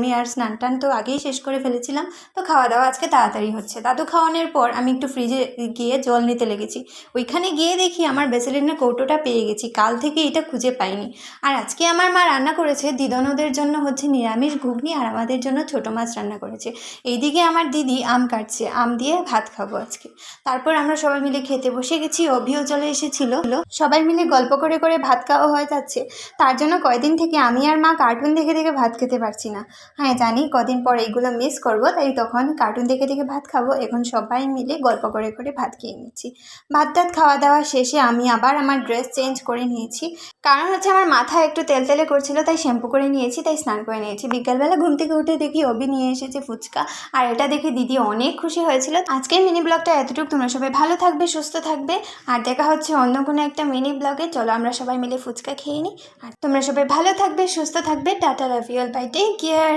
আমি আর স্নান টান তো আগেই শেষ করে ফেলেছিলাম, তো খাওয়া দাওয়া আজকে তাড়াতাড়ি হচ্ছে। দাদু খাওয়ানোর পর আমি একটু ফ্রিজে গিয়ে জল নিতে লেগেছি। ওইখানে গিয়ে দেখি আমার ভেসেলিনের কৌটোটা পেয়ে গেছি, কাল থেকে এটা খুঁজে পাইনি। আর আজকে আমার মা রান্না করেছে দিদনদের জন্য হচ্ছে নিরামিষ ঘুগনি, আর আমাদের জন্য ছোটো মাছ রান্না করেছে। এইদিকে আমার দিদি আম কাটছে, আম দিয়ে ভাত খাবো আজকে। তারপর আমরা সবাই মিলে খেতে বসে গেছি, অভিও চলে এসেছিল। সবাই মিলে গল্প করে করে ভাত খাওয়া হয়ে যাচ্ছে। তার জন্য কয়দিন থেকে আমি আর মা কার্টুন দেখে দেখে ভাত খেতে পারছি না। হ্যাঁ জানি কদিন পর এইগুলো মিস করব, তাই তখন কার্টুন দেখে দেখে ভাত খাবো। এখন সবাই মিলে গল্প করে করে ভাত খেয়ে নিচ্ছি। ভাত টাত খাওয়া দাওয়া শেষে আমি আবার আমার ড্রেস চেঞ্জ করে নিয়েছি, কারণ হচ্ছে আমার মাথা একটু তেলতেলে করছিল, তাই শ্যাম্পু করে নিয়েছি, তাই স্নান করে নিয়েছি। বিকালবেলা ঘুম থেকে উঠে দেখি অভি নিয়ে এসেছে ফুচকা, আর এটা দেখে দিদি অনেক খুশি হয়েছিল। আজকের মিনি ব্লগটা এতটুকু। তোমরা সবাই ভালো থাকবে, সুস্থ থাকবে, আর দেখা হচ্ছে অন্য কোনো একটা মিনি ব্লগে। চলো আমরা সবাই মিলে ফুচকা খেয়ে নিই। আর তোমরা সবাই ভালো থাকবে, সুস্থ থাকবে। Tata, love you all, bye, take care.